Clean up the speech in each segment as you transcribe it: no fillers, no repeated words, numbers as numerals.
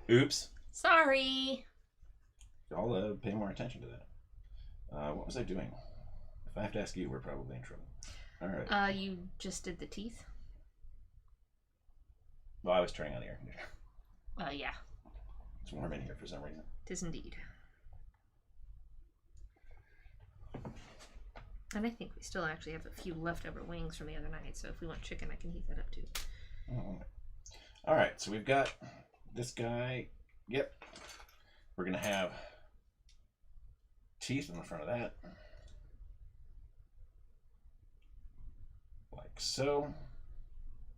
Oops. Sorry. I'll pay more attention to that. What was I doing? If I have to ask you, we're probably in trouble. All right. You just did the teeth? Well, I was turning on the air conditioner. Yeah. It's warm in here for some reason. Tis indeed. And I think we still actually have a few leftover wings from the other night, so if we want chicken, I can heat that up too. Oh. All right, so we've got this guy. Yep. We're going to have teeth in the front of that. Like so.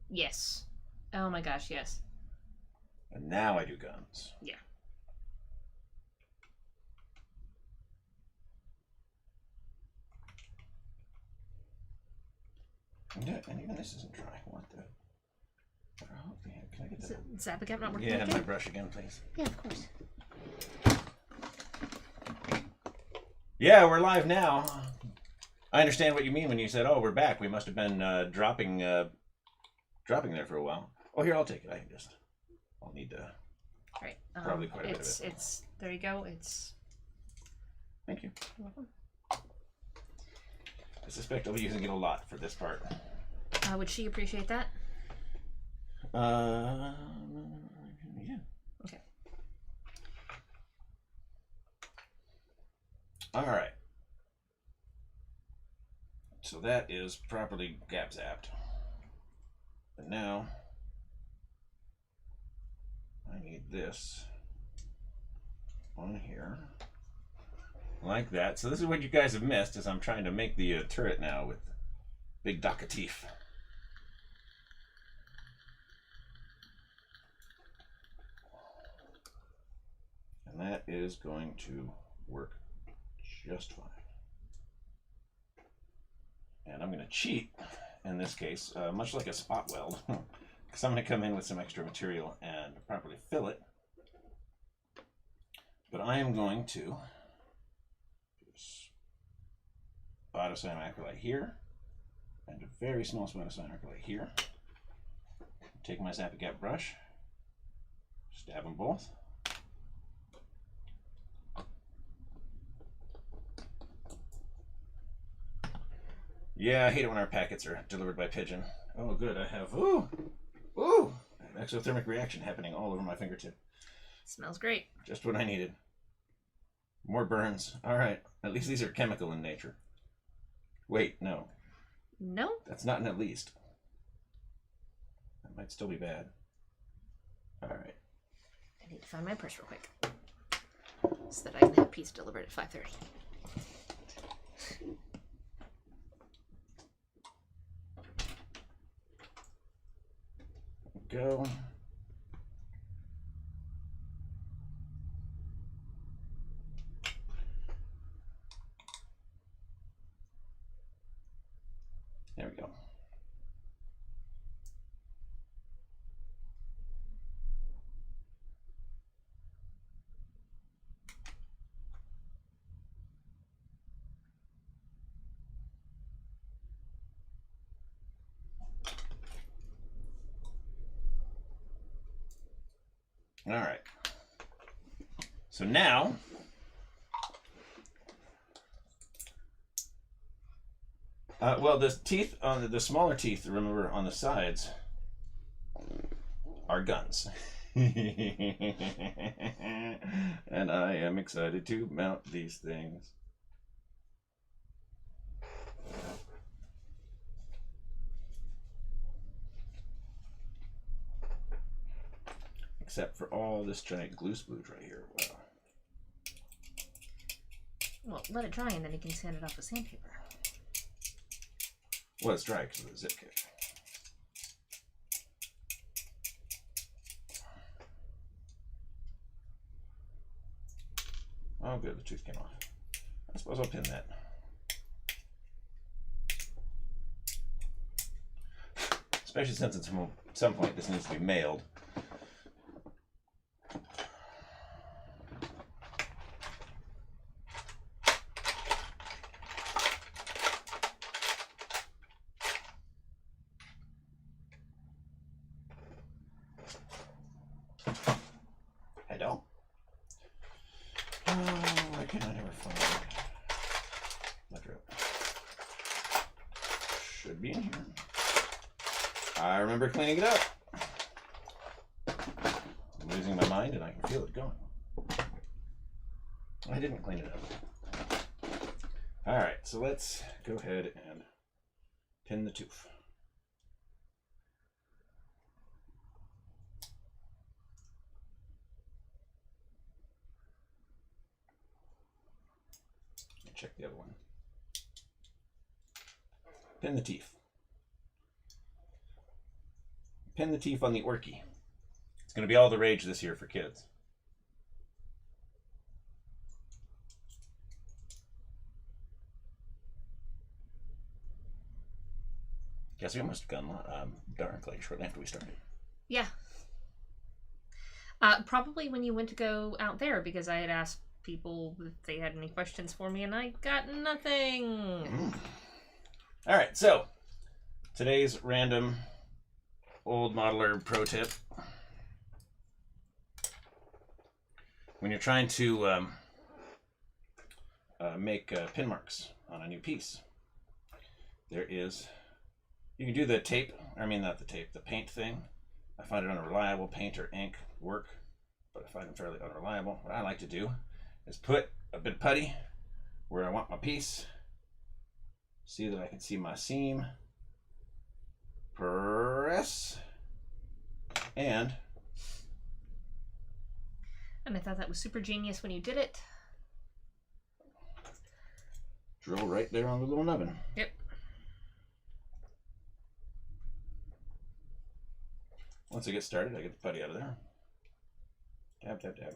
Yes. Oh my gosh, yes. And now I do guns. Yeah. And even this isn't dry. What the? Oh, can I get that? Is that not working? Yeah, my brush again, please. Yeah, of course. Yeah, we're live now. I understand what you mean when you said, "Oh, we're back." We must have been dropping there for a while. Oh, here, I'll take it. I'll need to. All right. Probably quite a bit of it. It's there. You go. Thank you. You're welcome. I suspect I'll be using it a lot for this part. Would she appreciate that? Yeah. Okay. All right. So that is properly gap zapped. But now I need this on here. Like that. So this is what you guys have missed as I'm trying to make the turret now with big dock of teeth. And that is going to work just fine. And I'm going to cheat in this case, much like a spot weld, because I'm going to come in with some extra material and properly fill it. But I am going to spot of cyan acrylate here, and a very small spot of cyan acrylate here. Take my Zappa Gap brush, stab them both. Yeah, I hate it when our packets are delivered by pigeon. Oh, good, I have, an exothermic reaction happening all over my fingertip. Smells great. Just what I needed. More burns. All right, at least these are chemical in nature. Wait, no. No? That's not an at least. That might still be bad. All right. I need to find my purse real quick, so that I can have pizza delivered at 5:30. Go. There we go. All right. So now, well, the teeth on the smaller teeth, remember, on the sides are guns. And I am excited to mount these things. Except for all this giant glue splooge right here. Wow. Well, let it dry and then you can sand it off with sandpaper. Well, it's dry because of the zip kick. Oh, good, the tooth came off. I suppose I'll pin that. Especially since at some point this needs to be mailed. can I never find my drill? Should be in here. I remember cleaning it up. I'm losing my mind and I can feel it going. I didn't clean it up. Alright, so let's go ahead and pin the tooth. Check the other one. Pin the teeth. Pin the teeth on the Orky. It's going to be all the rage this year for kids. Guess we must have gone dark like shortly after we started. Yeah. Probably when you went to go out there, because I had asked people if they had any questions for me and I got nothing. All right, so today's random old modeler pro tip. When you're trying to make pin marks on a new piece, you can do the tape, the paint thing. I find it unreliable. Paint or ink work, but I find them fairly unreliable. What I like to do is put a bit of putty where I want my piece. See that I can see my seam. Press. And I thought that was super genius when you did it. Drill right there on the little nubbin. Yep. Once I get started, I get the putty out of there. Dab, dab, dab.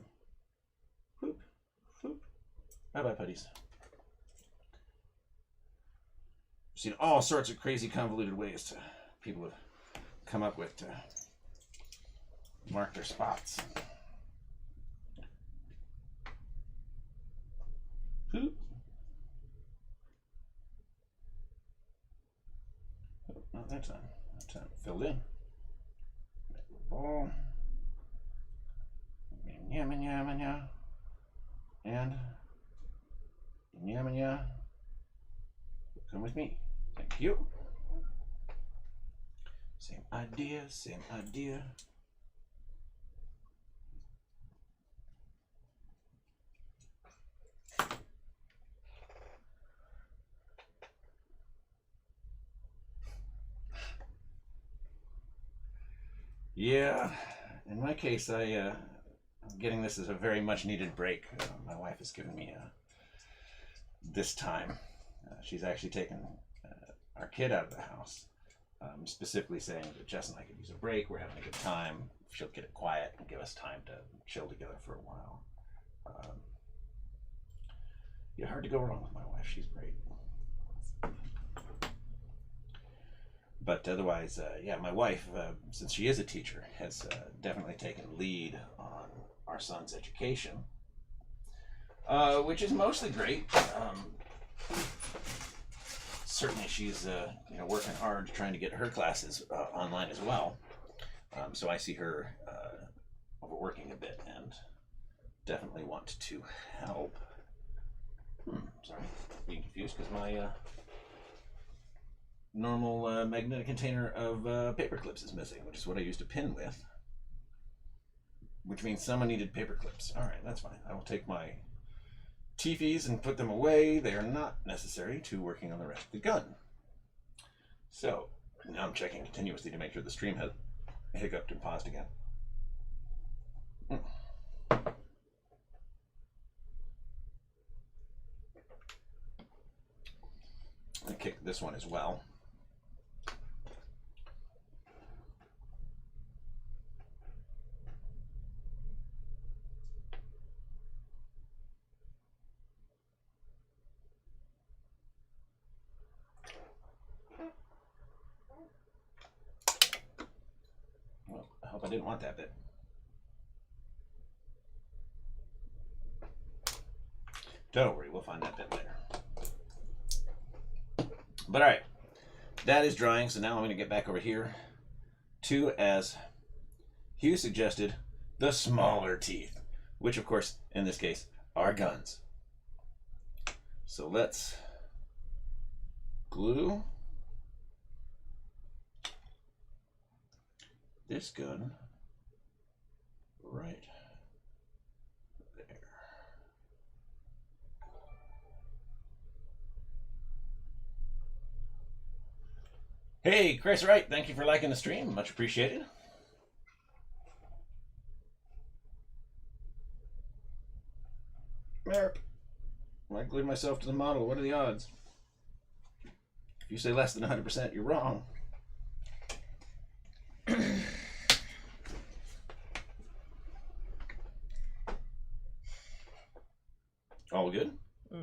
Whoop, whoop. Bye-bye, putties. I've seen all sorts of crazy convoluted ways people have come up with to mark their spots. Whoop. Oh, not that time. That time filled in. Ball. Yama yama ya. And yama ya. Come with me. Thank you. Same idea, same idea. Yeah, in my case, I'm getting this as a very much needed break. My wife has given me this time. She's actually taken our kid out of the house, specifically saying that Jess and I could use a break. We're having a good time. She'll get it quiet and give us time to chill together for a while. Yeah, hard to go wrong with my wife. She's great. But otherwise, yeah, my wife, since she is a teacher, has definitely taken lead on our son's education, which is mostly great. Certainly, she's working hard trying to get her classes online as well. So I see her overworking a bit and definitely want to help. Sorry, being confused because my normal magnetic container of paper clips is missing, which is what I used to pin with, which means someone needed paper clips. All right, that's fine. I will take my teefies and put them away. They are not necessary to working on the rest of the gun. So now I'm checking continuously to make sure the stream has hiccuped and paused again. I kicked this one as well. Well, I hope I didn't want that bit. Don't worry, we'll find that bit later. But all right, that is drying, so now I'm going to get back over here to, as Hugh suggested, the smaller teeth, which of course, in this case, are guns. So let's glue this gun right there. Hey, Chris Wright, thank you for liking the stream. Much appreciated. Merp. I glued myself to the model. What are the odds? If you say less than 100%, you're wrong. All good? No.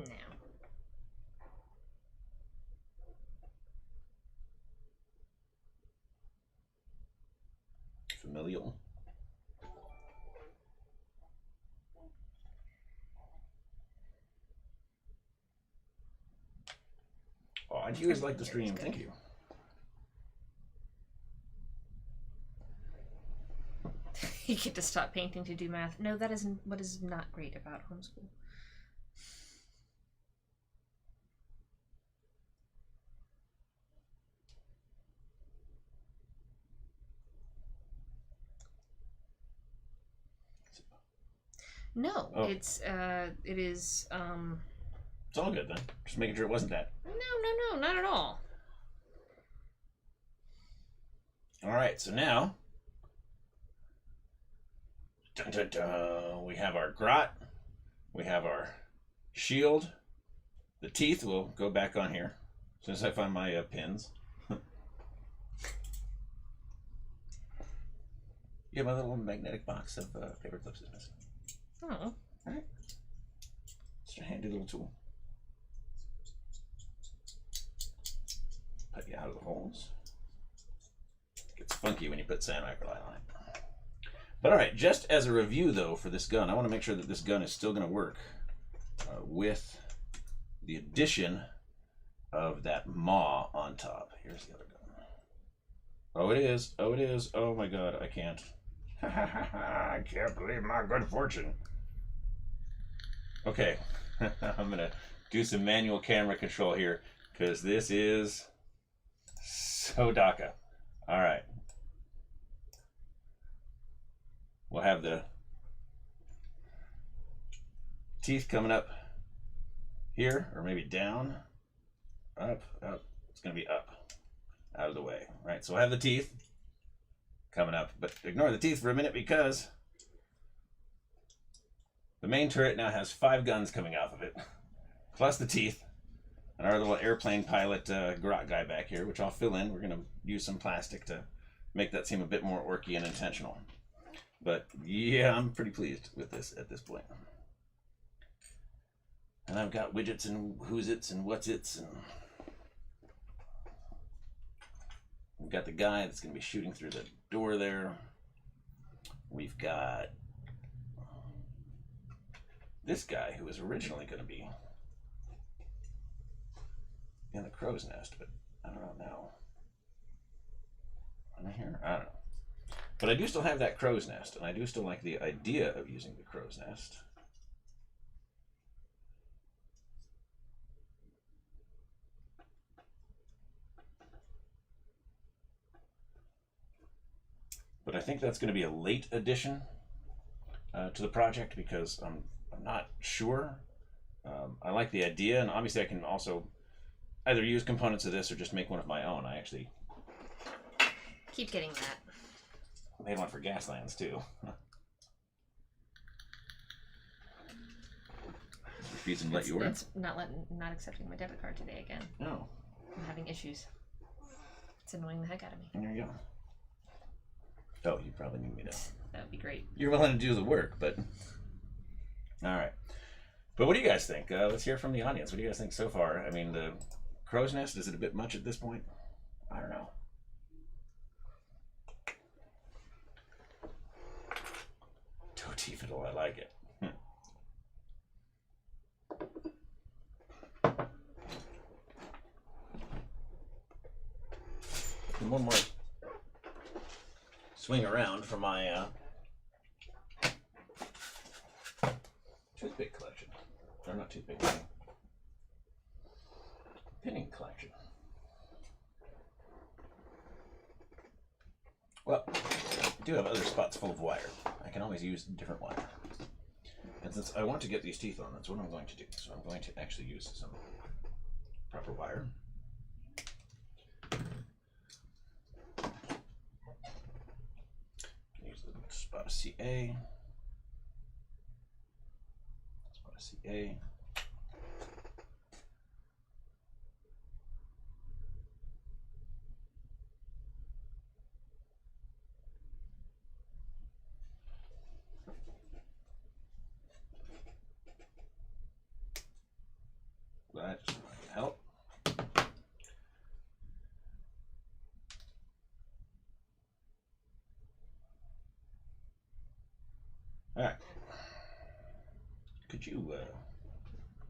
Familial. Oh, and you guys like the stream. Thank you. You get to stop painting to do math. No, that isn't what is not great about homeschool. No, Oh. it is, It's all good then. Just making sure it wasn't that. No, not at all. All right, so now, dun, dun, dun, we have our grot, we have our shield, the teeth will go back on here as soon as I find my pins. Yeah, my little magnetic box of paper clips is missing. Oh. All right. It's a handy little tool. Put you out of the holes. Gets funky when you put sand acrylite on it. But all right, just as a review though for this gun, I want to make sure that this gun is still going to work with the addition of that maw on top. Here's the other gun. Oh, it is. Oh, it is. Oh my God, I can't. I can't believe my good fortune. Okay, I'm gonna do some manual camera control here because this is so DACA. All right, we'll have the teeth coming up here, or maybe down, up, up. It's gonna be up, out of the way, right? So we'll have the teeth coming up, but ignore the teeth for a minute because the main turret now has 5 guns coming off of it, plus the teeth, and our little airplane pilot grot guy back here, which I'll fill in. We're gonna use some plastic to make that seem a bit more orky and intentional. But yeah, I'm pretty pleased with this at this point. And I've got widgets and who's its and what's its, and we've got the guy that's gonna be shooting through the door there. We've got this guy who was originally going to be in the crow's nest, but I don't know now. Am I here? I don't know. But I do still have that crow's nest, and I do still like the idea of using the crow's nest. But I think that's going to be a late addition to the project because I'm not sure. I like the idea, and obviously I can also either use components of this or just make one of my own. I actually Keep getting that. made one for Gaslands too. Refusing to let you work? It's not accepting my debit card today again. No. I'm having issues. It's annoying the heck out of me. There you go. Oh, you probably need me to. That would be great. You're willing to do the work, but all right. But what do you guys think? Let's hear from the audience. What do you guys think so far? I mean, the crow's nest, is it a bit much at this point? I don't know. Totifidal, I like it. And one more swing around for my toothpick collection. Or not toothpick. pinning collection. Well, I do have other spots full of wire. I can always use different wire. And since I want to get these teeth on, that's what I'm going to do. So I'm going to actually use some proper wire. Use the spot of CA. Spot of CA. That just might help. All right. Could you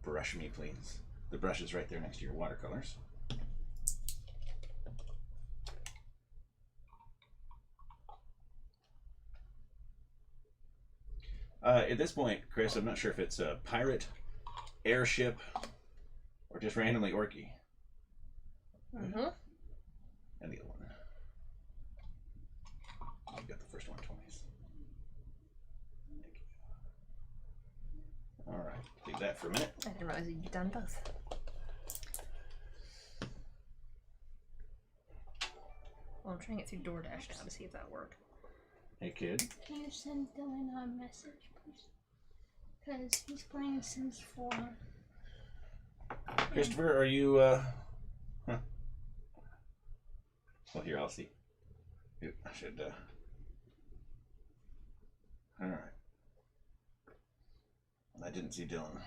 brush me, please? The brush is right there next to your watercolors. At this point, Chris, I'm not sure if it's a pirate, airship, or just randomly Orky. Mm-hmm. And the other one. You got the first one twice. Thank you. All right, leave that for a minute. I didn't realize you'd done both. Well, I'm trying it through DoorDash now to see if that worked. Hey, kid. Can you send Dylan a message, please? Because he's playing Sims 4. Christopher, are you, Huh. Well, here, I'll see. I should, All right. I didn't see Dylan.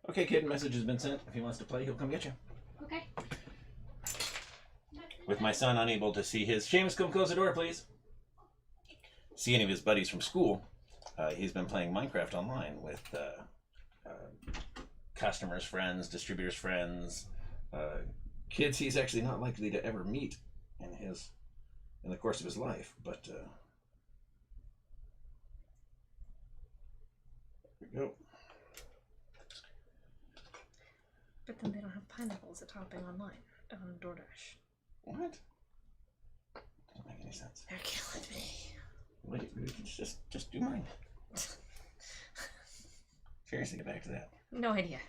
Okay, kid, message has been sent. If he wants to play, he'll come get you. Okay. With my son unable to see his... Seamus, come close the door, please. See any of his buddies from school. He's been playing Minecraft online with customers, friends, distributors, friends, kids he's actually not likely to ever meet in the course of his life. But there we go. But then they don't have pineapples at topping online on DoorDash. What? Doesn't make any sense. They're killing me. Wait, just do mine. Seriously, get back to that. No idea.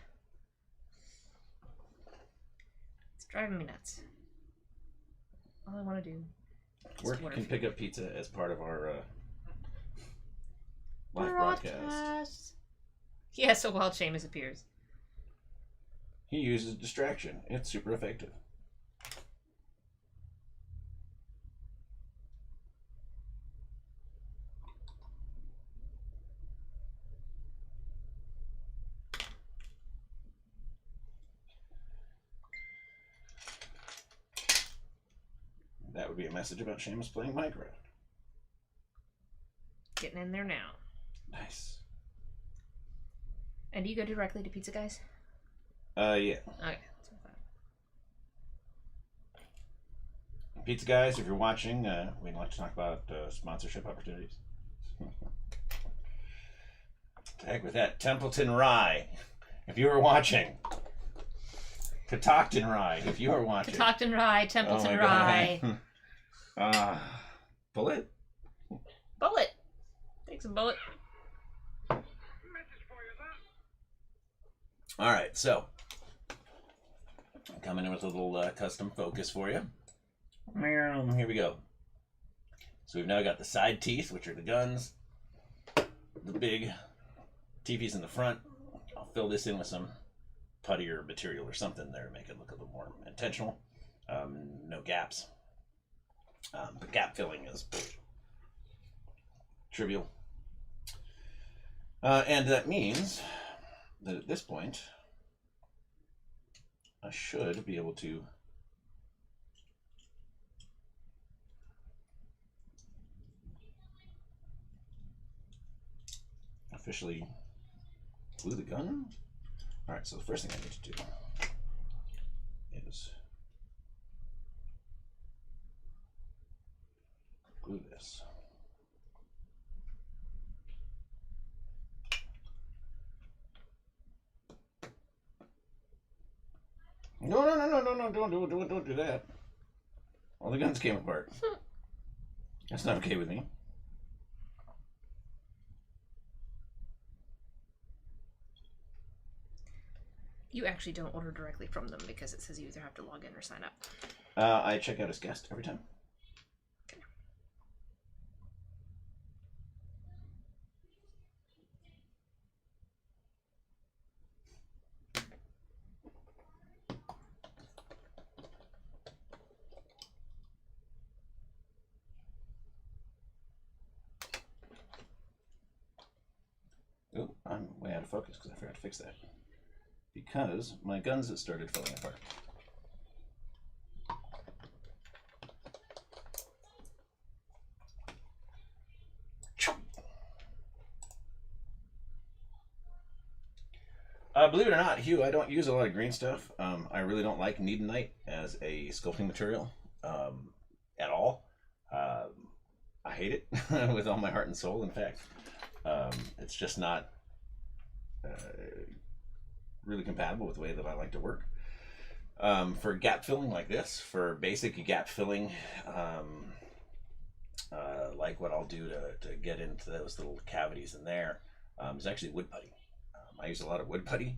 It's driving me nuts. All I want to do is Work order can food. pick up pizza as part of our live broadcast. Yeah, so while Seamus appears. He uses distraction. It's super effective. That would be a message about Seamus playing Minecraft. Getting in there now. Nice. And do you go directly to Pizza Guys? Yeah. Okay. That's what I thought. Pizza guys, if you're watching, we'd like to talk about sponsorship opportunities. Heck with that. Templeton Rye, if you were watching. Catoctin Rye, if you were watching. Catoctin Rye, Templeton Oh my Rye. God. Bullet? Bullet. Take some bullet. All right, so I'm coming in with a little custom focus for you. Here we go. So we've now got the side teeth, which are the guns, the big teepees in the front. I'll fill this in with some putty or material or something there to make it look a little more intentional. No gaps. But gap filling is trivial. And that means that at this point, I should be able to officially glue the gun. All right, so the first thing I need to do is glue this. don't do that. All the guns came apart. That's not okay with me. You actually don't order directly from them because it says you either have to log in or sign up. I check out as guest every time. Okay. Oh, I'm way out of focus because I forgot to fix that. Because my guns had started falling apart. Believe it or not, Hugh, I don't use a lot of green stuff. I really don't like Needonite as a sculpting material at all. I hate it with all my heart and soul. In fact, it's just not really compatible with the way that I like to work. For gap filling like this, for basic gap filling, like what I'll do to get into those little cavities in there, is actually wood putty. I use a lot of wood putty.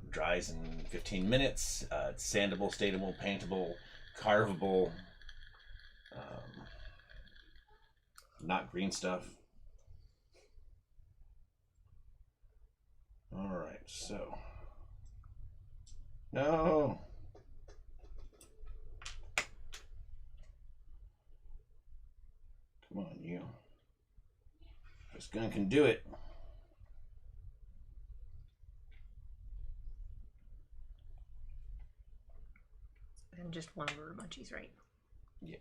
Dries in 15 minutes. It's sandable, stainable, paintable, carvable. Not green stuff. All right, so. No. Come on, you. This gun can do it. And just one order of munchies, right? Yeah.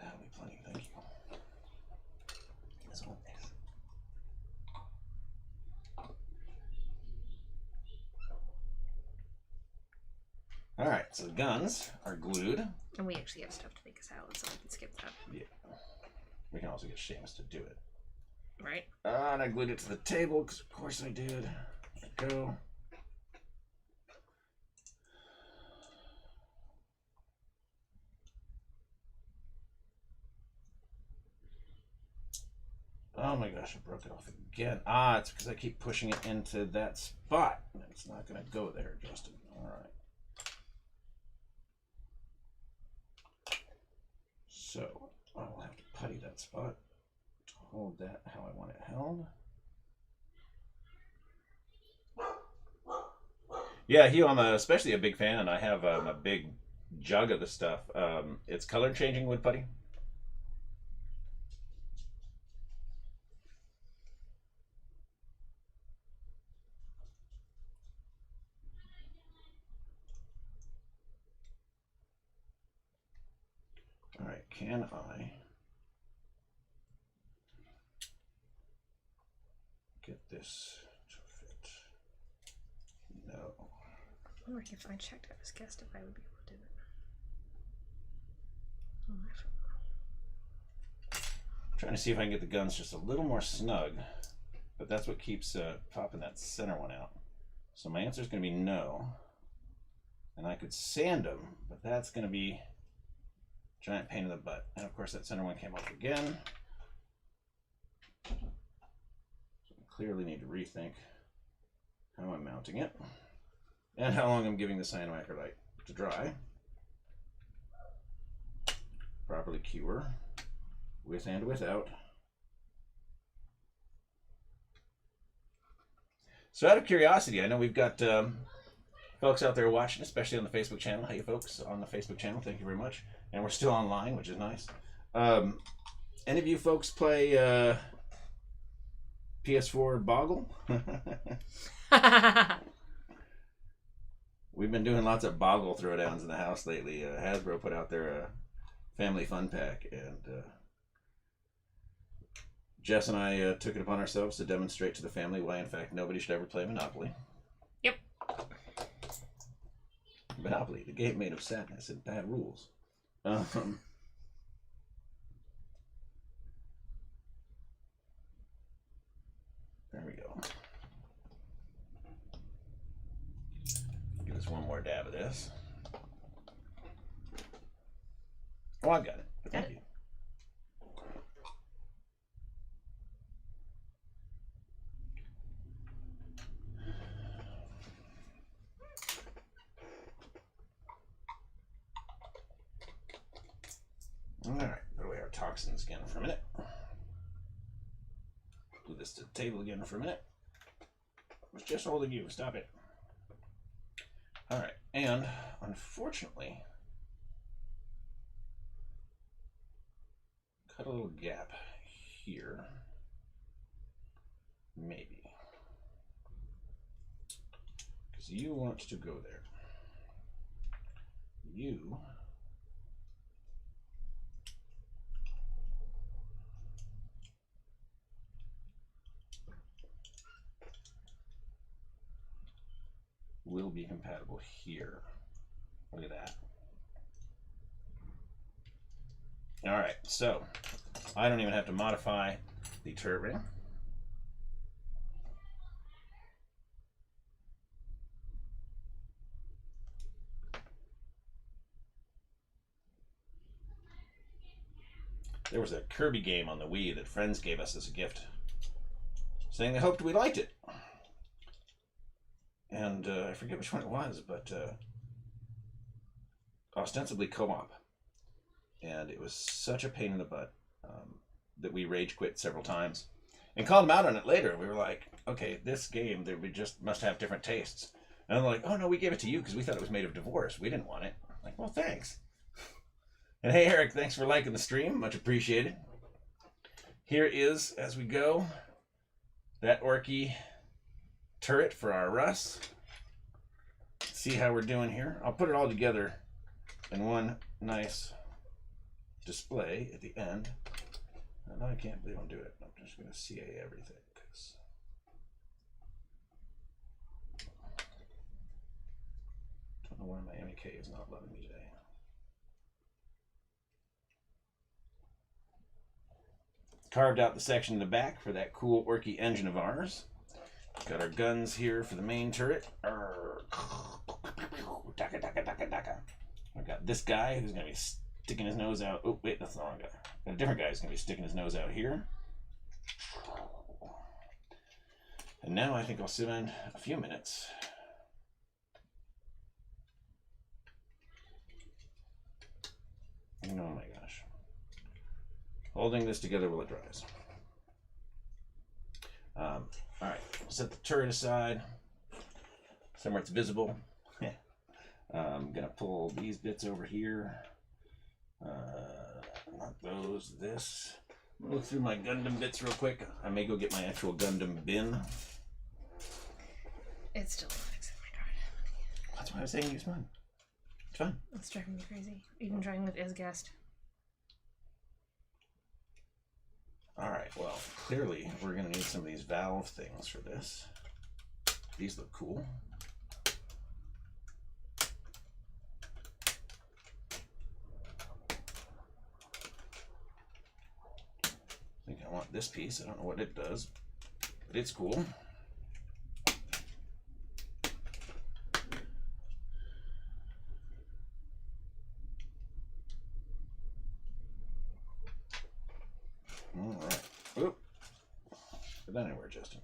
That'll be plenty, thank you. As always. Alright, so the guns are glued. And we actually have stuff to make a salad, so we can skip that. Yeah. We can also get Seamus to do it. Right? And I glued it to the table, because of course I did. There we go. Oh my gosh, I broke it off again. Ah, it's because I keep pushing it into that spot. It's not going to go there, Justin. All right. So, I'll have to putty that spot to hold that how I want it held. Yeah, Hugh, I'm especially a big fan. I have a big jug of the stuff. It's color changing wood putty. All right, can I get this to fit? No. I'm wondering if I checked out as guest if I would be able to do it. Oh, actually. I'm trying to see if I can get the guns just a little more snug, but that's what keeps popping that center one out. So my answer is going to be no. And I could sand them, but that's going to be a giant pain in the butt. And of course that center one came off again. So I clearly need to rethink how I'm mounting it and how long I'm giving the cyanoacrylite to dry. Properly cure, with and without. So out of curiosity, I know we've got folks out there watching, especially on the Facebook channel. Hey folks on the Facebook channel, thank you very much. And we're still online, which is nice. Any of you folks play PS4 Boggle? We've been doing lots of Boggle throwdowns in the house lately. Hasbro put out their family fun pack, and Jess and I took it upon ourselves to demonstrate to the family why, in fact, nobody should ever play Monopoly. Yep. Monopoly, the game made of sadness and bad rules. There we go. more dab of this. Oh, I've got it. Thank you. Alright, put away our toxins again for a minute. Move this to the table again for a minute. I was just holding you. Stop it. Alright, and unfortunately, cut a little gap here. Maybe. Because you want to go there. You will be compatible here. Look at that. All right, so I don't even have to modify the turret ring. There was a Kirby game on the Wii that friends gave us as a gift, saying they hoped we liked it. And I forget which one it was, but ostensibly co-op. And it was such a pain in the butt that we rage quit several times. And called them out on it later. We were like, okay, this game, we just must have different tastes. And they're like, oh no, we gave it to you because we thought it was made of divorce. We didn't want it. I'm like, well, thanks. And hey, Eric, thanks for liking the stream. Much appreciated. Here is, as we go, that Orky turret for our Russ. See how we're doing here. I'll put it all together in one nice display at the end. And I can't believe I'm doing it. I'm just going to CA everything. Don't know why my MEK is not loving me today. Carved out the section in the back for that cool Orky engine of ours. Got our guns here for the main turret. I've got this guy who's going to be sticking his nose out. Oh, wait, that's the wrong guy. Got a different guy who's going to be sticking his nose out here. And now I think I'll spend a few minutes oh my gosh. Holding this together while it dries. Alright, set the turret aside somewhere it's visible. I'm gonna pull these bits over here. Not those, this. I'm gonna look through my Gundam bits real quick. I may go get my actual Gundam bin. It's still not accepting my card. That's why I was saying use mine. It's fun. It's driving me crazy. Even trying it as a guest. Alright, well, clearly we're going to need some of these valve things for this. These look cool. I think I want this piece. I don't know what it does, but it's cool. Alright. Oop. Put that anywhere, Justin.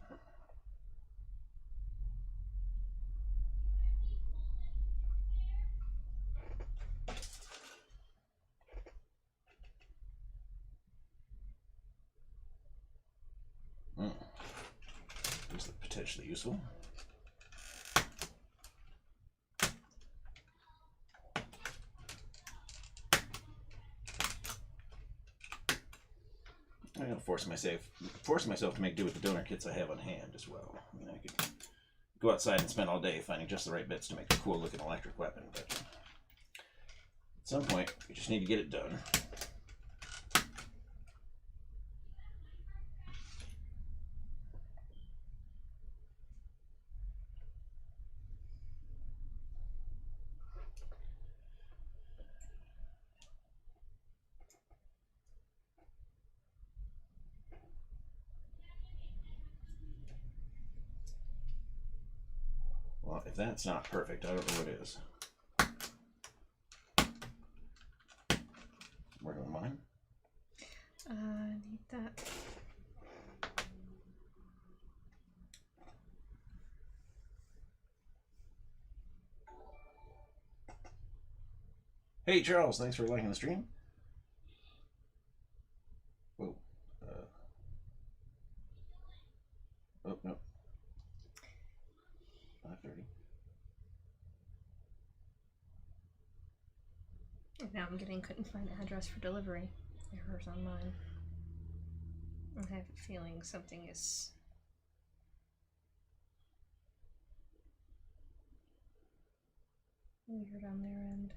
These look potentially useful. I'm gonna force myself to make do with the donor kits I have on hand as well. I mean, I could go outside and spend all day finding just the right bits to make a cool looking electric weapon, but at some point you just need to get it done. Well, If that's not perfect, I don't know what is. Working with mine. I need that. Hey Charles, thanks for liking the stream. Whoa. Oh no. 5:30. Now I'm getting couldn't find address for delivery. Errors on mine. I have a feeling something is weird on their end.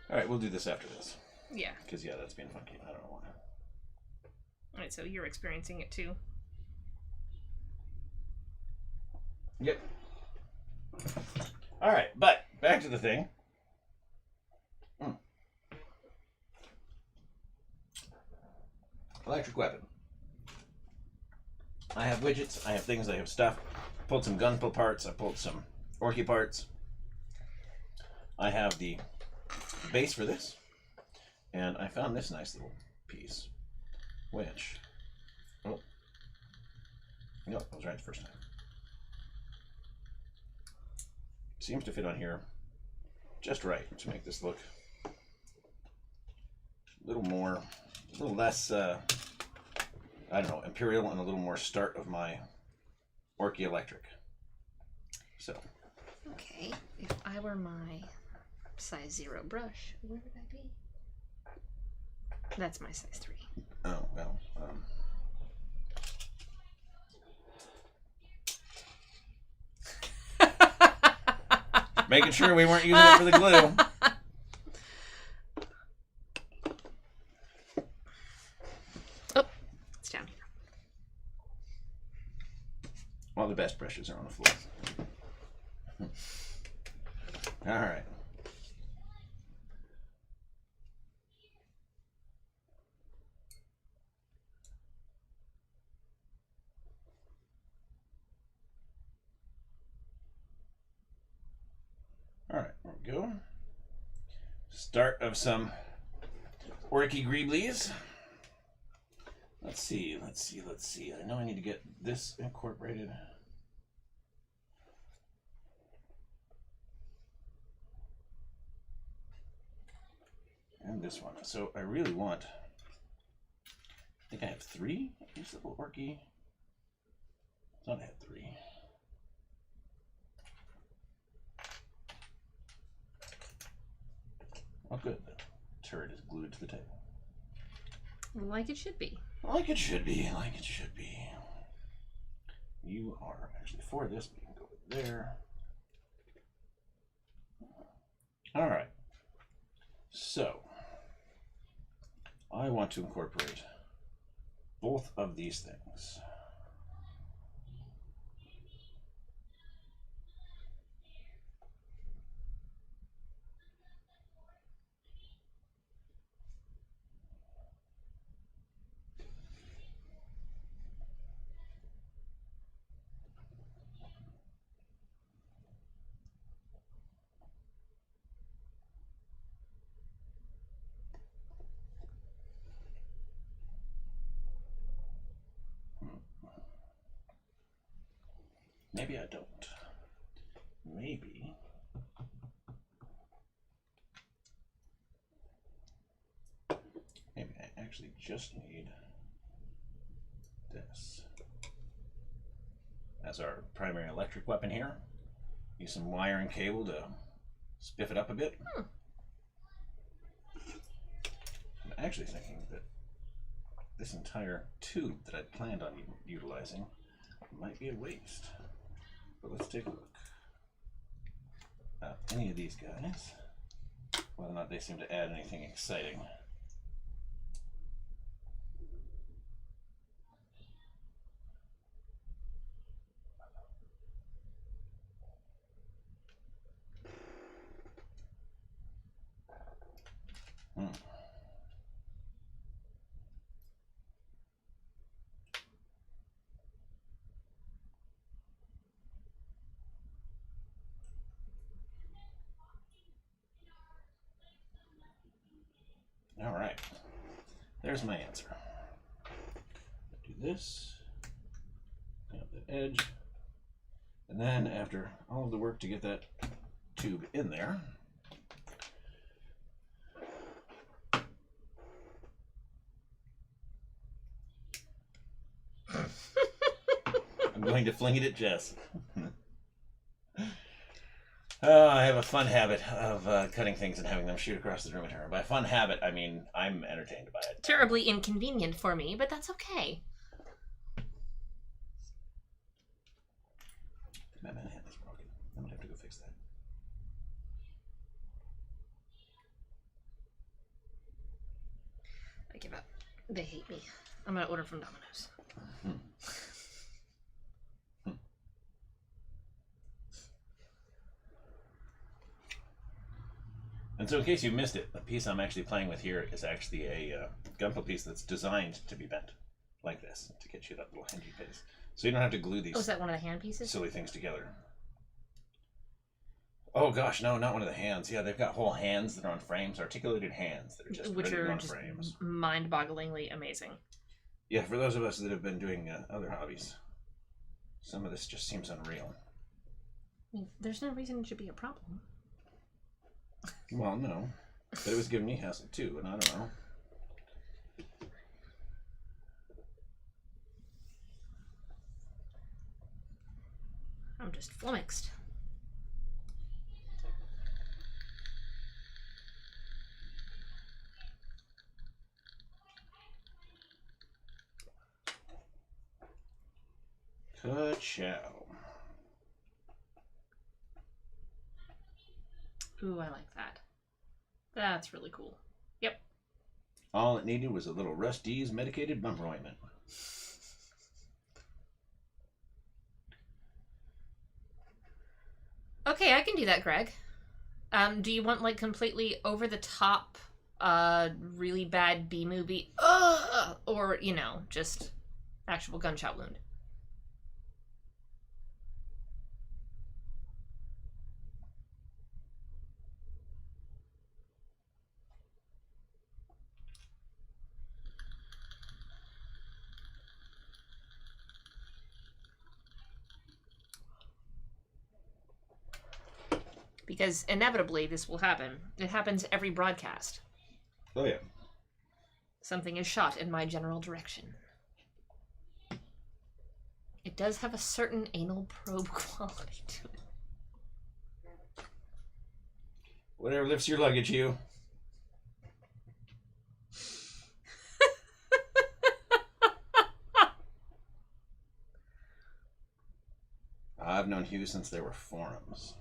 All right, we'll do this after this. Yeah. Because yeah, that's being funky. I don't know why. Alright, so you're experiencing it too. Yep. All right, but back to the thing. Electric weapon. I have widgets, I have things, I have stuff. Pulled some gunpla parts, I pulled some Orky parts. I have the base for this. And I found this nice little piece. Which... Oh. No, I was right the first time. Seems to fit on here just right to make this look a little more, a little less, I don't know, imperial and a little more start of my Orky electric. So. Okay, if I were my size 0 brush, where would I be? That's my size 3. Oh, well, making sure we weren't using it for the glue. Oh, it's down here. All the best brushes are on the floor. All right. All right, there we go. Start of some Orky Greeblies. Let's see. I know I need to get this incorporated. And this one. So I really want, I think I have 3 of these little Orky. I thought I had 3. Oh, good. The turret is glued to the table. Like it should be. Like it should be. Like it should be. You are actually for this, but you can go there. All right. So, I want to incorporate both of these things. Maybe I don't. Maybe. Maybe I actually just need this as our primary electric weapon here. Use some wire and cable to spiff it up a bit. I'm actually thinking that this entire tube that I'd planned on utilizing might be a waste. But let's take a look. Any of these guys, whether or not they seem to add anything exciting. there's my answer. Do this, up the edge, and then after all of the work to get that tube in there, I'm going to fling it at Jess. Oh, I have a fun habit of cutting things and having them shoot across the room at her. By fun habit, I mean I'm entertained by it. Terribly inconvenient for me, but that's okay. My hand is broken. I'm gonna have to go fix that. I give up. They hate me. I'm gonna order from Domino's. And so in case you missed it, the piece I'm actually playing with here is actually a gunpowder piece that's designed to be bent like this to get you that little hingy piece. So you don't have to glue these Oh, is that one of the hand pieces? silly things together. Oh gosh, no, not one of the hands. Yeah, they've got whole hands that are on frames, articulated hands that are just Which ready to go are on just frames. mind-bogglingly amazing. Yeah, for those of us that have been doing other hobbies, some of this just seems unreal. I mean, there's no reason it should be a problem. Well, no, but it was giving me hassle too, and I don't know. I'm just flummoxed. Ka-chow. Ooh, I like that. That's really cool. Yep. All it needed was a little Rusty's medicated bumper ointment. Okay, I can do that, Greg. Do you want like completely over the top, really bad B movie, or you know, just actual gunshot wound? Because inevitably this will happen. It happens every broadcast. Oh yeah. Something is shot in my general direction. It does have a certain anal probe quality to it. Whatever lifts your luggage, Hugh. I've known Hugh since there were forums.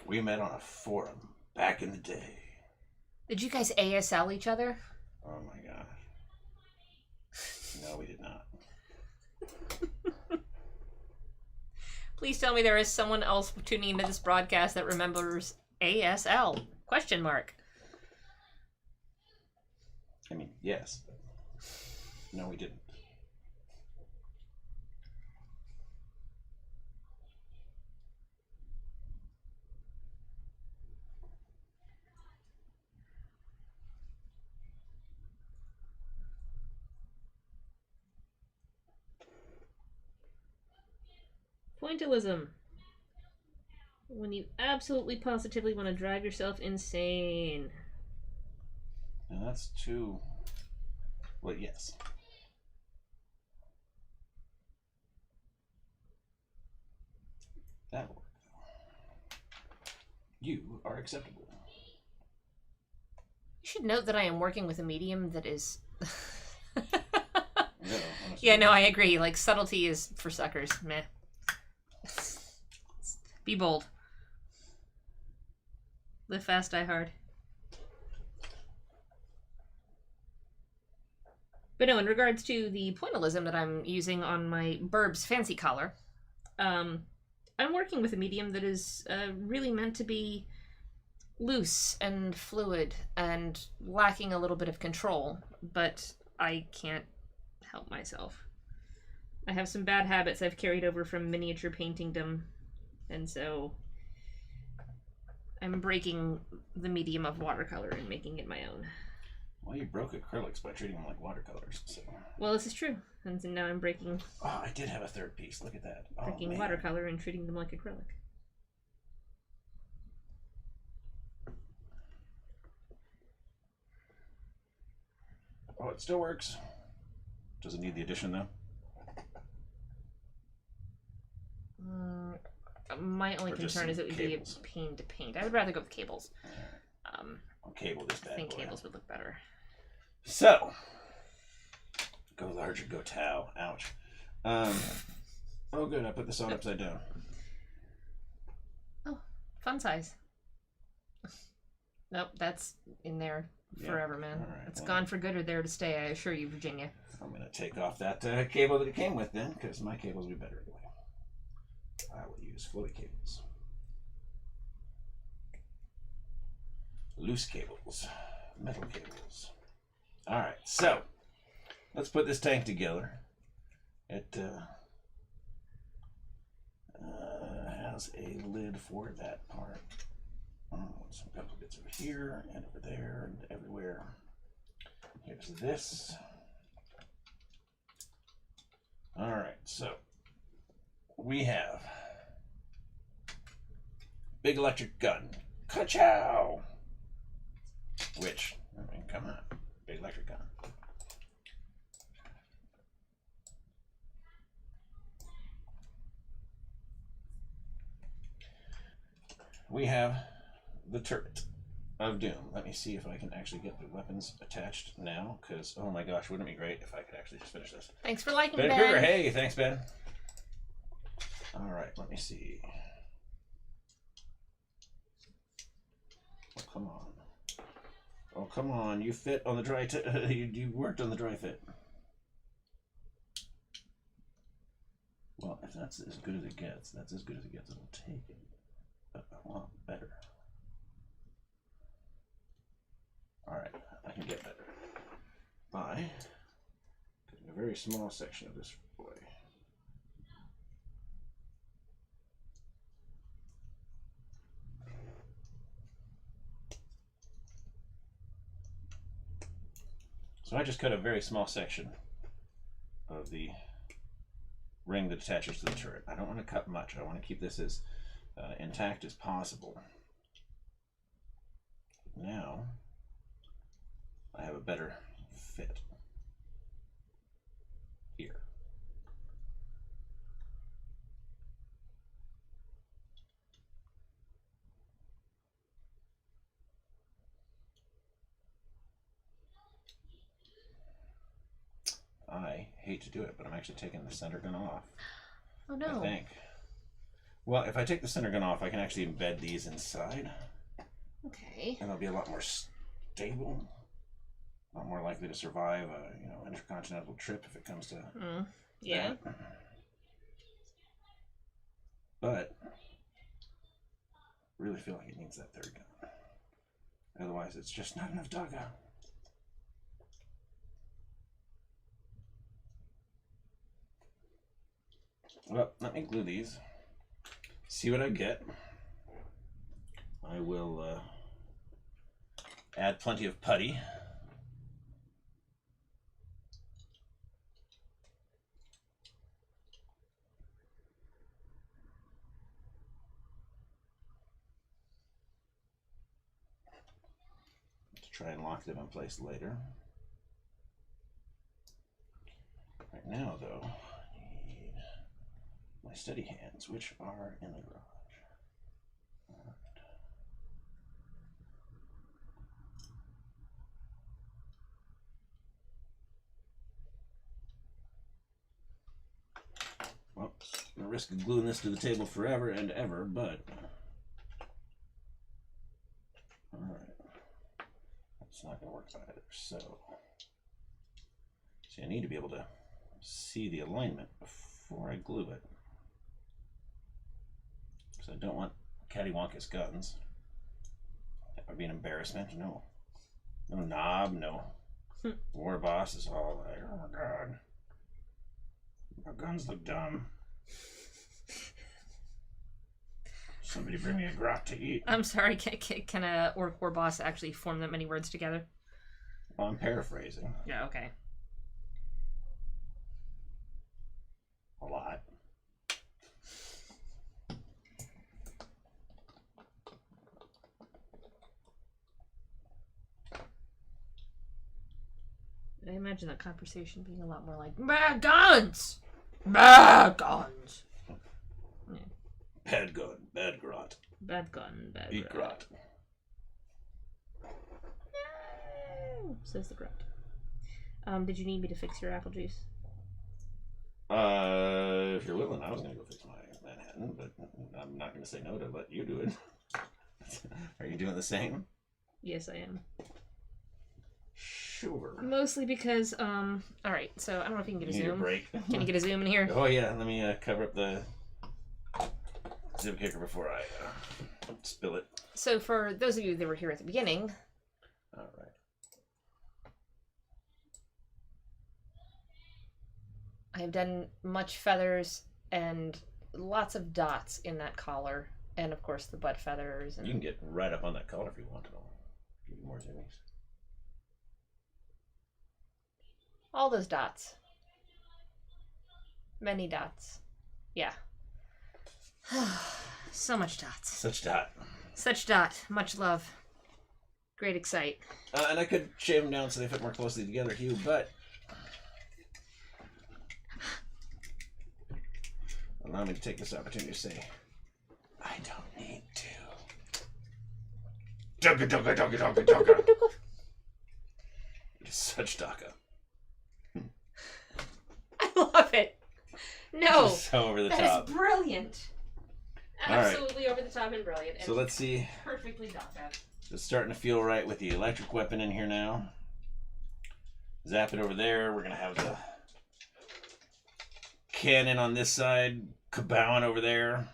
We met on a forum back in the day. Did you guys ASL each other? Oh my gosh. No, we did not. Please tell me there is someone else tuning into this broadcast that remembers ASL? Question mark. I mean, yes. No, we didn't. Pointillism. When you absolutely positively want to drive yourself insane. And that's too... Well, yes. That'll work. You are acceptable. You should note that I am working with a medium that is... No, yeah, no, I agree. Like, subtlety is for suckers. Meh. Be bold. Live fast, die hard. But no, in regards to the pointillism that I'm using on my Burbs fancy collar, I'm working with a medium that is really meant to be loose and fluid and lacking a little bit of control, but I can't help myself. I have some bad habits I've carried over from miniature paintingdom, and so I'm breaking the medium of watercolor and making it my own. Well, you broke acrylics by treating them like watercolors. So. Well, this is true. And so now I'm breaking Oh, I did have a third piece. Look at that. breaking watercolor and treating them like acrylic. Oh, it still works. Does it need the addition, though? My only Or just concern is some it would cables? be a pain to paint. I would rather go with cables. I'll cable this I bad think boy. cables would look better. So, go large or go tau. Ouch. Oh, good. I put this on upside down. Oh, fun size. Nope, that's in there forever, man. All right, It's well, gone for good or there to stay, I assure you, Virginia. I'm going to take off that cable that it came with then, because my cables will be better anyway. I will use floaty cables. Loose cables. Metal cables. Alright, so let's put this tank together. It has a lid for that part. Some couple bits over here and over there and everywhere. Here's this. Alright, so we have big electric gun. Ka-chow! Which, I mean, come on, big electric gun. We have the turret of doom. Let me see if I can actually get the weapons attached now, because, oh my gosh, wouldn't it be great if I could actually just finish this. Thanks for liking, Ben Ben. Kruger, hey, thanks, Ben. All right, let me see. Oh, come on. Oh, come on. You fit on the dry you worked on the dry fit. Well, if that's as good as it gets, that's as good as it gets. It'll take it. But I want better. Alright, I can get better. By cutting a very small section of this boy. So I just cut a very small section of the ring that attaches to the turret. I don't want to cut much. I want to keep this as intact as possible. Now I have a better fit here. I hate to do it, but I'm actually taking the center gun off. Oh no. I think. Well, if I take the center gun off, I can actually embed these inside. Okay. And they'll be a lot more stable. A lot more likely to survive a intercontinental trip if it comes to yeah. that. But really feel like it needs that third gun. Otherwise, it's just not enough doggo. Well, let me glue these. See what I get. I will add plenty of putty. To try and lock them in place later. Right now, though, I need my steady hands, which are in the garage. Well, I'm gonna risk gluing this to the table forever and ever, but alright. That's not gonna work either. So see, I need to be able to see the alignment before I glue it. Because I don't want cattywampus guns. That would be an embarrassment. No. No knob, no. War boss is all like, oh my god. My guns look dumb. Somebody bring me a grot to eat. I'm sorry, can a orc war boss actually form that many words together? Well, I'm paraphrasing Yeah, okay. a lot. I imagine that conversation being a lot more like, bad guns! Bad guns! Yeah. Bad gun, bad grot. Bad gun, bad Eat grot. No, says the grot. Did you need me to fix your apple juice? If you're willing, I was gonna go fix my Manhattan, but I'm not gonna say no to let you do it. Are you doing the same? Yes, I am. Sure. Mostly because, alright, so I don't know if you can get a You need a zoom. break. Can you get a zoom in here? Oh yeah, let me cover up the zip kicker before I spill it. So for those of you that were here at the beginning, All right. I have done much feathers and lots of dots in that collar, and of course the butt feathers. And You can get right up on that collar if you want to. Give you more zoomies. all those dots. Many dots. Yeah. So much dots. Such dot. Such dot. Much love. Great excite. And I could shave them down so they fit more closely together, Hugh, but allow me to take this opportunity to say, I don't need to. Dugga, dugga, dugga, dugga, dugga. It is such daka. I love it. No. So over the That top. is brilliant. All right. Absolutely over the top and brilliant. And So let's see. perfectly dot that. It's starting to feel right with the electric weapon in here now. Zap it over there. We're going to have the cannon on this side, kabowing over there.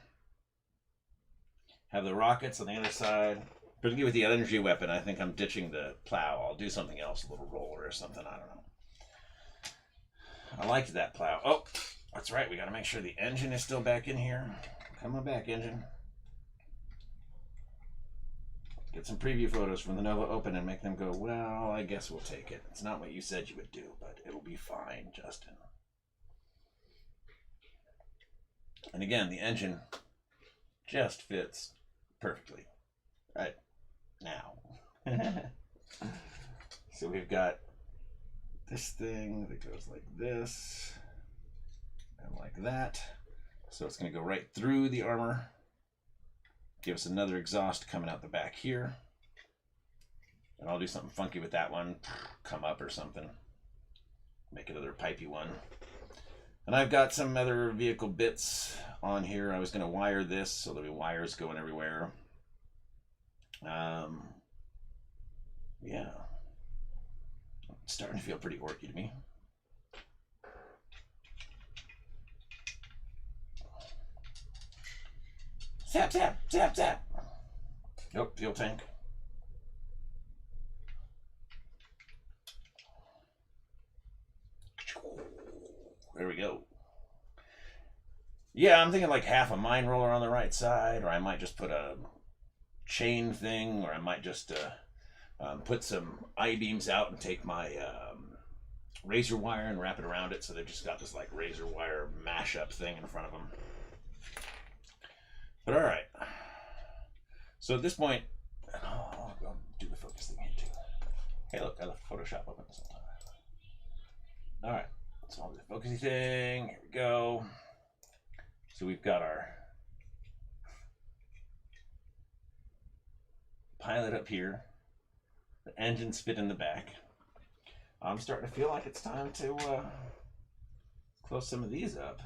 Have the rockets on the other side. Particularly with the energy weapon, I think I'm ditching the plow. I'll do something else, a little roller or something. I don't know. I liked that plow. Oh, that's right. We got to make sure the engine is still back in here. Come on back, engine. Get some preview photos from the Nova Open and make them go, well, I guess we'll take it. It's not what you said you would do, but it'll be fine, Justin. And again, the engine just fits perfectly right now. So we've got this thing that goes like this and like that. So it's going to go right through the armor. Give us another exhaust coming out the back here. And I'll do something funky with that one. Come up or something. Make another pipey one. And I've got some other vehicle bits on here. I was going to wire this so there'll be wires going everywhere. Yeah. It's starting to feel pretty orky to me. Zap, zap, zap, zap. Nope, fuel tank. There we go. Yeah, I'm thinking like half a mine roller on the right side, or I might just put a chain thing, or I might just put some I-beams out and take my razor wire and wrap it around it, so they've just got this like razor wire mashup thing in front of them. But all right. So at this point, I'll do the focus thing here too. Hey, look, I left Photoshop open this whole time. All right, so I'll do the focusy thing. Here we go. So we've got our pilot up here. The engines fit in the back. I'm starting to feel like it's time to close some of these up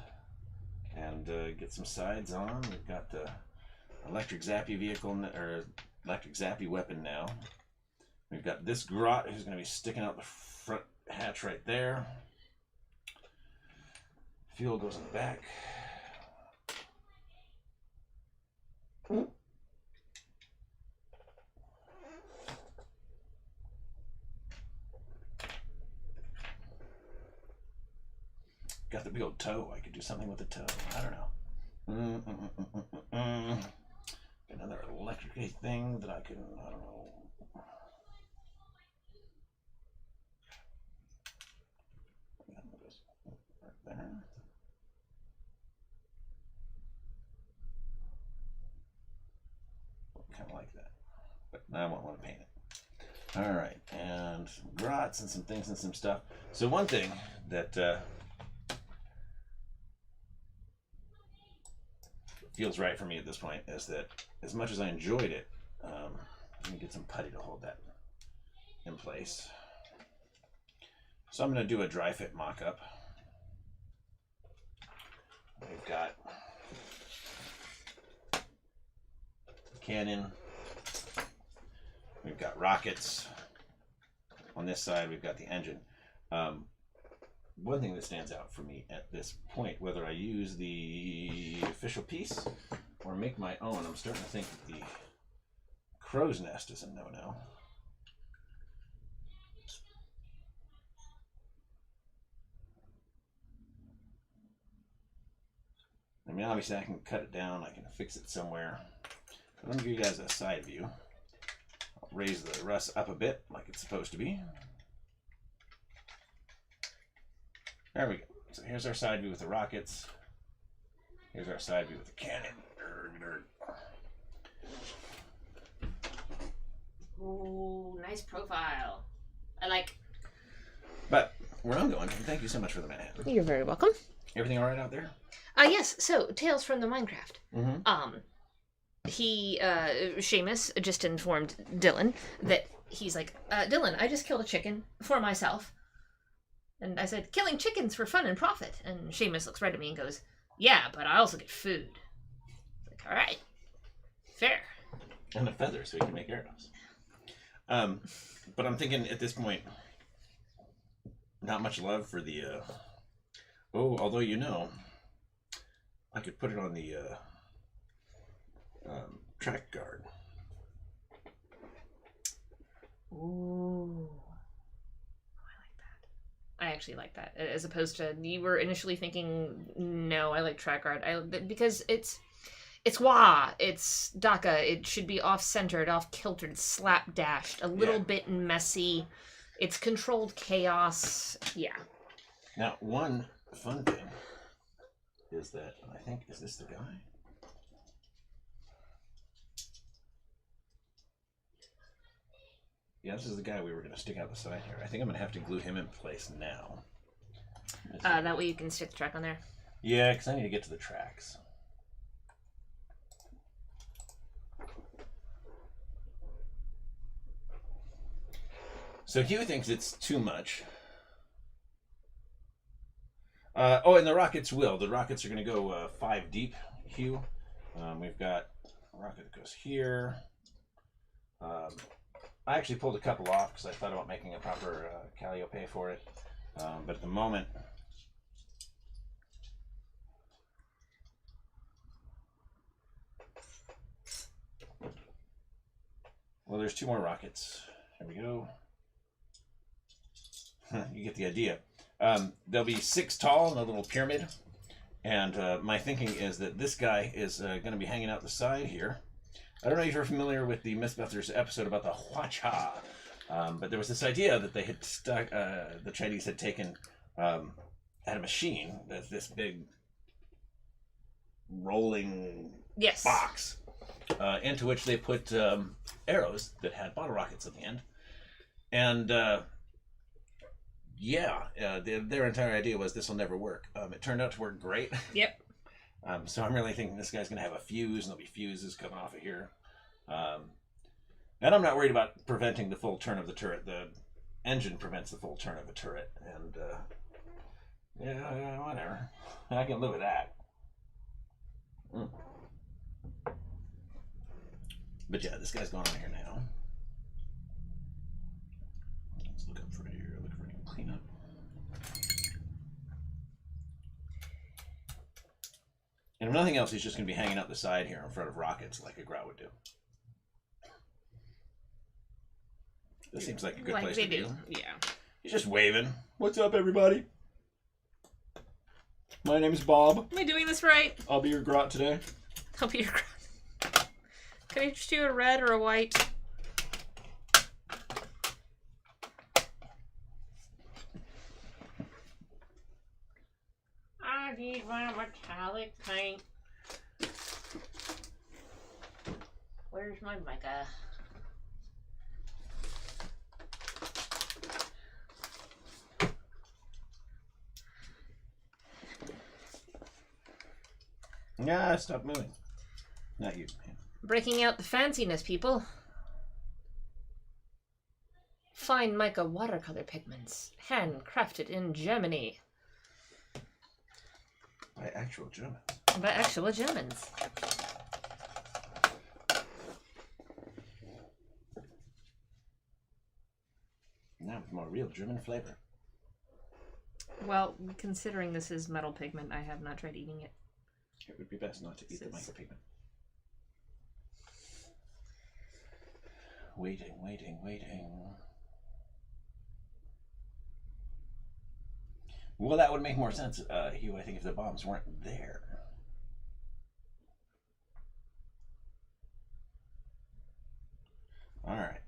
and get some sides on. We've got the electric zappy vehicle, or electric zappy weapon now. We've got this grot who's going to be sticking out the front hatch right there. Fuel goes in the back. Got the big old toe. I could do something with the toe. I don't know. Another electric thing that I can, I don't know. there. Kind of like that. But I won't want to paint it. All right, and some grots and some things and some stuff. So one thing that feels right for me at this point is that as much as I enjoyed it, let me get some putty to hold that in place. So I'm going to do a dry fit mock-up. We've got cannon. We've got rockets. On this side, we've got the engine. One thing that stands out for me at this point, whether I use the official piece or make my own, I'm starting to think that the crow's nest is a no-no. I mean, obviously I can cut it down, I can fix it somewhere. But let me give you guys a side view. I'll raise the russ up a bit, like it's supposed to be. There we go. So here's our side view with the rockets. Here's our side view with the cannon. Ooh, nice profile. I like. But where I'm going, and thank you so much for the Manhattan. You're very welcome. Everything all right out there? Yes. So, Tales from the Minecraft. Mm-hmm. Seamus just informed Dylan that he's like, Dylan, I just killed a chicken for myself. And I said, killing chickens for fun and profit. And Seamus looks right at me and goes, yeah, but I also get food. Like, all right. Fair. And a feather so we can make arrows. But I'm thinking at this point, not much love for the, although you know, I could put it on the track guard. Ooh. I like that. I actually like that. As opposed to, you were initially thinking, no, I like track guard. Because it's wah, it's DACA, it should be off-centered, off-kiltered, slapdashed, a little bit messy. It's controlled chaos. Yeah. Now, one fun thing is that, I think, is this the guy? Yeah, this is the guy we were going to stick out the side here. I think I'm going to have to glue him in place now. That way you can stick the track on there? Yeah, because I need to get to the tracks. So Hugh thinks it's too much. And the rockets will. The rockets are going to go 5 deep, Hugh. We've got a rocket that goes here. I actually pulled a couple off because I thought about making a proper calliope for it. But at the moment, well, there's 2 more rockets. There we go. You get the idea. There'll be 6 tall in a little pyramid. And my thinking is that this guy is going to be hanging out the side here. I don't know if you're familiar with the Mythbusters episode about the Hua-Cha, but there was this idea that they had stuck, the Chinese had taken at a machine, this big rolling box, into which they put arrows that had bottle rockets at the end. And their entire idea was this will never work. It turned out to work great. Yep. So I'm really thinking this guy's going to have a fuse, and there'll be fuses coming off of here. And I'm not worried about preventing the full turn of the turret. The engine prevents the full turn of a turret. And, whatever. I can live with that. But yeah, this guy's going on here now. Let's look up for here. Look for any cleanup. And if nothing else, he's just going to be hanging out the side here in front of rockets like a grout would do. This seems like a good place to be. Yeah. He's just waving. What's up, everybody? My name's Bob. Am I doing this right? I'll be your grot today. I'll be your grot. Can I just do a red or a white? metallic paint. Where's my mica? Yeah, stop moving. Not you. Breaking out the fanciness, people. Fine mica watercolor pigments, handcrafted in Germany. By actual Germans. By actual Germans. Now with more real German flavor. Well, considering this is metal pigment, I have not tried eating it. It would be best not to eat the micropigment. Waiting, waiting, waiting. Well, that would make more sense, Hugh, I think, if the bombs weren't there. Alright.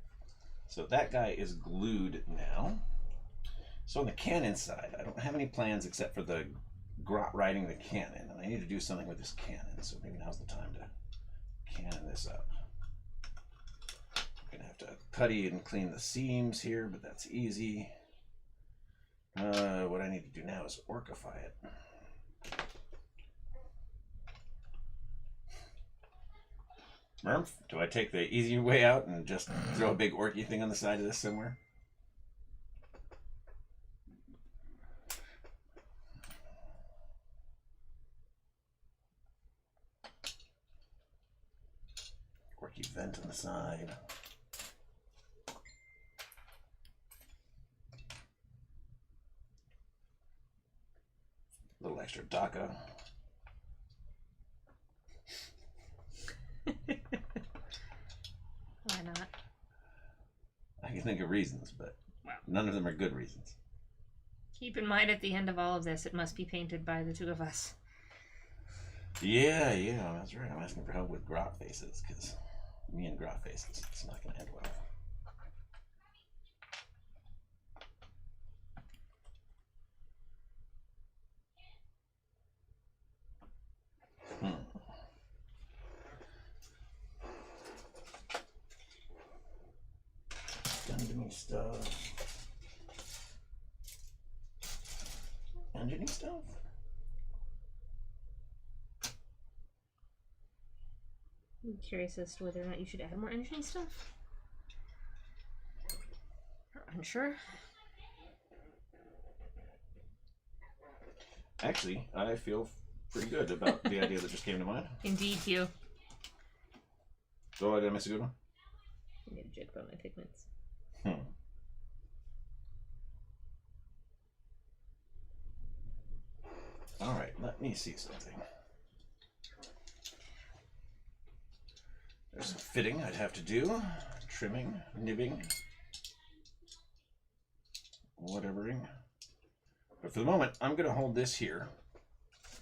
So that guy is glued now. So on the cannon side, I don't have any plans except for the grot riding the cannon. And I need to do something with this cannon, so maybe now's the time to cannon this up. I'm going to have to putty and clean the seams here, but that's easy. What I need to do now is orcify it. Murph, do I take the easy way out and just throw a big orky thing on the side of this somewhere? Orky vent on the side. A little extra DACA. Why not? I can think of reasons, but none of them are good reasons. Keep in mind at the end of all of this, it must be painted by the two of us. Yeah, that's right. I'm asking for help with grot faces, because me and grot faces, it's not going to end well. Dungeony stuff. Dungeony stuff? I'm curious as to whether or not you should add more engine stuff. Or unsure. Actually, I feel pretty good about the idea that just came to mind. Indeed, Hugh. So, did I miss a good one? I need to joke about my pigments. Alright, let me see something. There's some fitting I'd have to do. Trimming, nibbing, whatevering. But for the moment, I'm going to hold this here.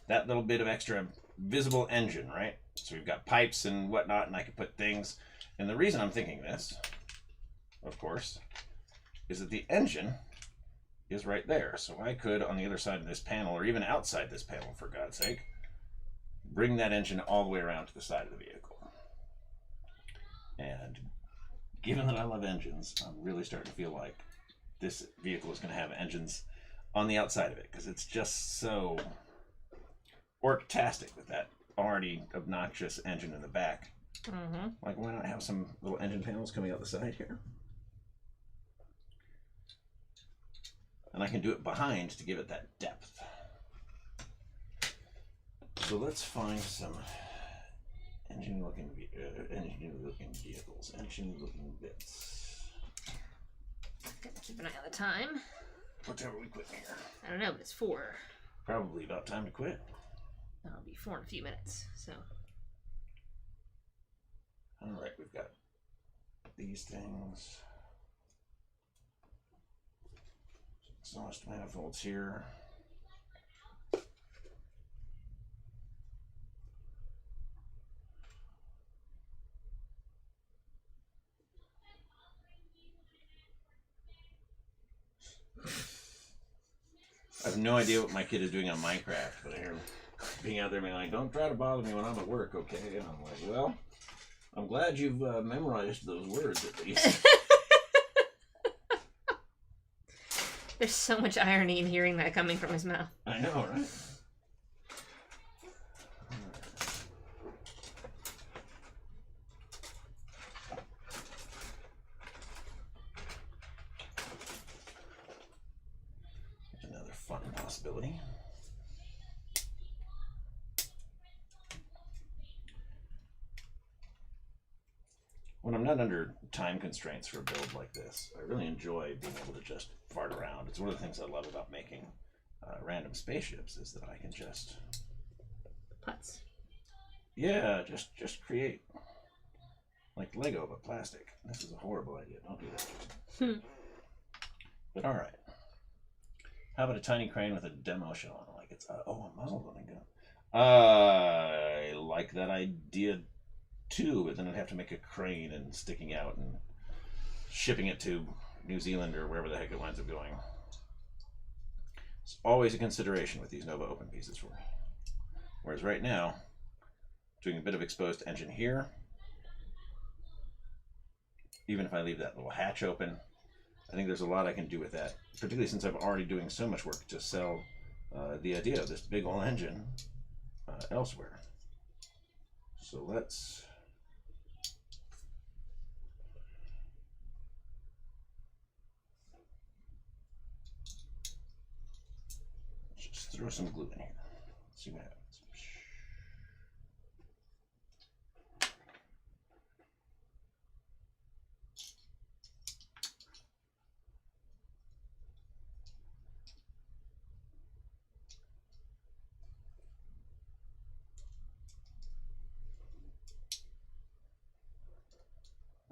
That little bit of extra visible engine, right? So we've got pipes and whatnot, and I can put things. And the reason I'm thinking this, of course, is that the engine is right there. So I could, on the other side of this panel, or even outside this panel, for God's sake, bring that engine all the way around to the side of the vehicle. And given that I love engines, I'm really starting to feel like this vehicle is going to have engines on the outside of it, because it's just so orktastic with that already obnoxious engine in the back. Mm-hmm. Like, why not have some little engine panels coming out the side here? And I can do it behind to give it that depth. So let's find some engine-looking vehicles, engine-looking bits. Gotta keep an eye on the time. What time are we quitting here? I don't know, but it's 4. Probably about time to quit. That'll be 4 in a few minutes, so. Alright, we've got these things. Exhaust manifolds here. I have no idea what my kid is doing on Minecraft, but I hear him being out there being like, don't try to bother me when I'm at work, okay? And I'm like, well, I'm glad you've memorized those words at least. There's so much irony in hearing that coming from his mouth. I know, right? There's another fun possibility. When I'm not under time constraints for a build like this, I really enjoy being able to just fart around. It's one of the things I love about making random spaceships is that I can just... Putz. Yeah, just create. Like Lego, but plastic. This is a horrible idea. Don't do that. But alright. How about a tiny crane with a demo shell on it? Like it's, oh, a muzzle loading gun. I like that idea too, but then I'd have to make a crane and sticking out and shipping it to New Zealand or wherever the heck it winds up going. It's always a consideration with these Nova Open pieces for me. Whereas right now, doing a bit of exposed engine here, even if I leave that little hatch open, I think there's a lot I can do with that, particularly since I'm already doing so much work to sell the idea of this big old engine elsewhere. So let's just throw some glue in here. See what happens.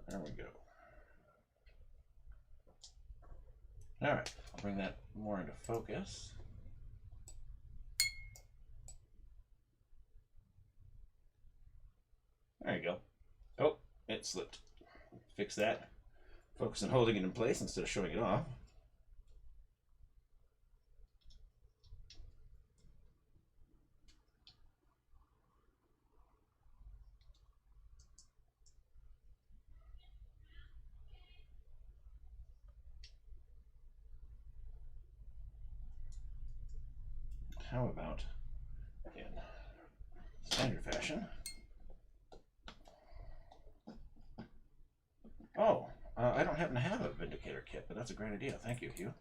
There we go. All right, I'll bring that more into focus. There you go. Oh, it slipped. Fix that. Focus on holding it in place instead of showing it off. How about in standard fashion? Oh, I don't happen to have a Vindicator kit, but that's a great idea. Thank you, Hugh.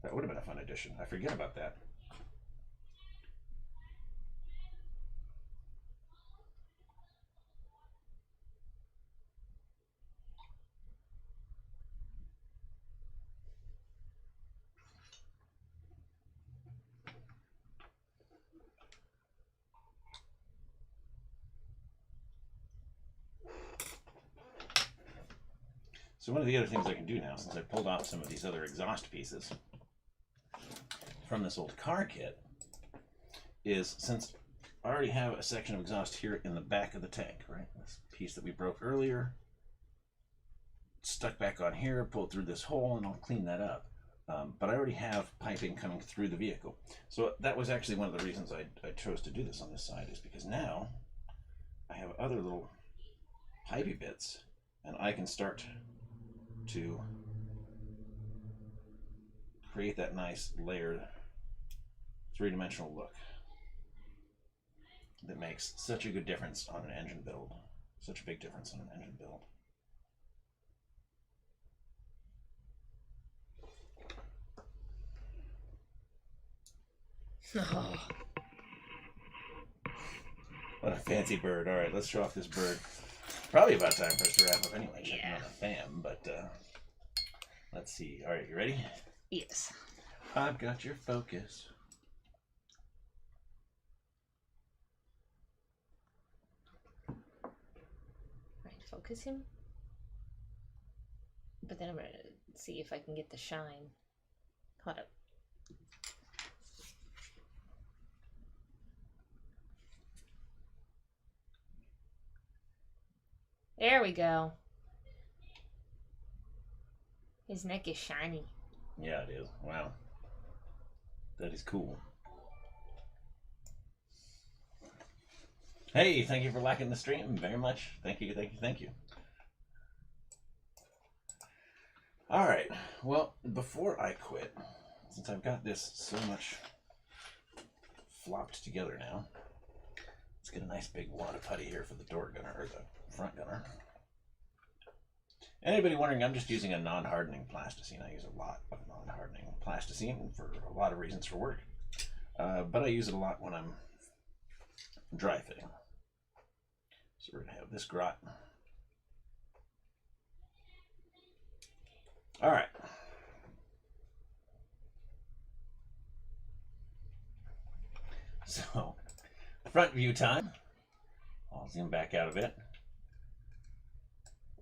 That would have been a fun addition. I forget about that. So one of the other things I can do now, since I pulled off some of these other exhaust pieces from this old car kit, is since I already have a section of exhaust here in the back of the tank, right? This piece that we broke earlier, stuck back on here, pulled through this hole, and I'll clean that up. But I already have piping coming through the vehicle. So that was actually one of the reasons I chose to do this on this side, is because now I have other little pipey bits, and I can start to create that nice layered three-dimensional look that makes such a good difference on an engine build. Such a big difference on an engine build. Oh. What a fancy bird. All right, let's show off this bird. Probably about time for us to wrap up anyway. Checking Yeah. out the fam, but let's see. All right, you ready? Yes. I've got your focus. Right, focus him. But then I'm gonna see if I can get the shine. Hold up. There we go. His neck is shiny. Yeah, it is. Wow. That is cool. Hey, thank you for liking the stream very much. Thank you, thank you, thank you. All right. Well, before I quit, since I've got this so much flopped together now, let's get a nice big wad of putty here for the door gunner, or the front gunner. Anybody wondering, I'm just using a non-hardening plasticine. I use a lot of non-hardening plasticine for a lot of reasons for work. But I use it a lot when I'm dry fitting. So we're going to have this grot. All right. So, front view time. I'll zoom back out a bit.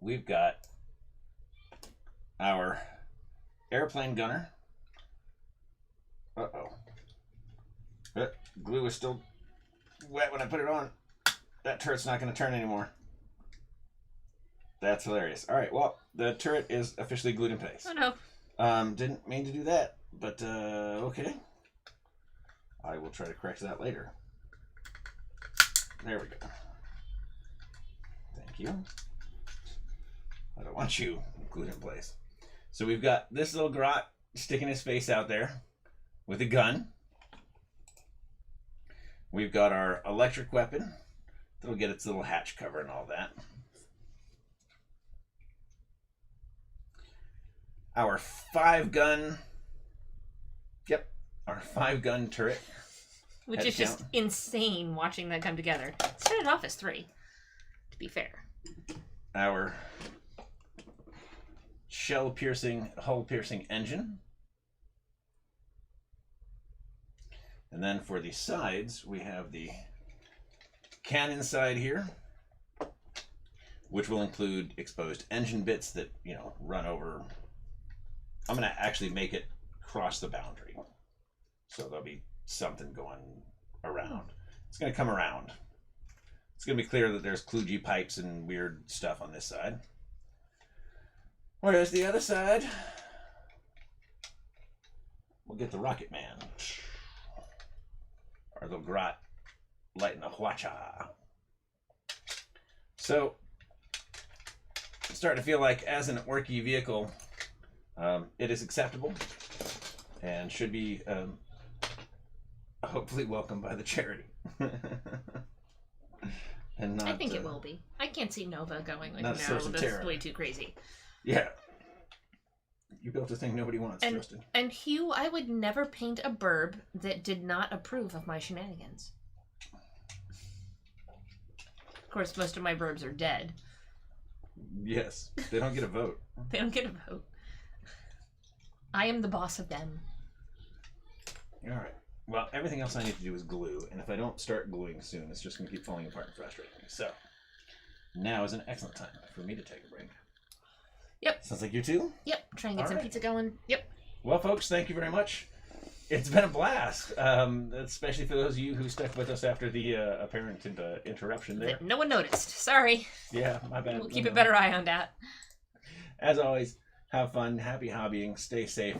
We've got our airplane gunner. Uh-oh. Glue is still wet when I put it on. That turret's not going to turn anymore. That's hilarious. All right, well, the turret is officially glued in place. Oh, no. Didn't mean to do that, but okay. I will try to correct that later. There we go. Thank you. I don't want you glued in place. So we've got this little grot sticking his face out there with a gun. We've got our electric weapon that'll get its little hatch cover and all that. Our 5-gun, yep, our 5-gun turret. Which is just insane watching that come together. It started off as 3, to be fair. Our shell-piercing, hull-piercing engine. And then for the sides, we have the cannon side here, which will include exposed engine bits that, you know, run over. I'm going to actually make it cross the boundary. So there'll be something going around. It's going to come around. It's going to be clear that there's kludgy pipes and weird stuff on this side. Whereas the other side, we'll get the Rocket Man. Or the grot lighting a huacha. So, I'm starting to feel like as an Orky vehicle, it is acceptable and should be hopefully welcomed by the charity. And not, I think it will be. I can't see Nova going like, no, that's that's way too crazy. Yeah. You built a thing nobody wants, Justin. And Hugh, I would never paint a burb that did not approve of my shenanigans. Of course, most of my burbs are dead. Yes. They don't get a vote. They don't get a vote. I am the boss of them. All right. Well, everything else I need to do is glue, and if I don't start gluing soon, it's just going to keep falling apart and frustrating me. So, now is an excellent time for me to take a break. Yep. Sounds like you too? Yep. Try and get some pizza going. Yep. Well, folks, thank you very much. It's been a blast, especially for those of you who stuck with us after the apparent interruption there. No one noticed. Sorry. Yeah, my bad. We'll keep a better eye on that. As always, have fun, happy hobbying, stay safe, and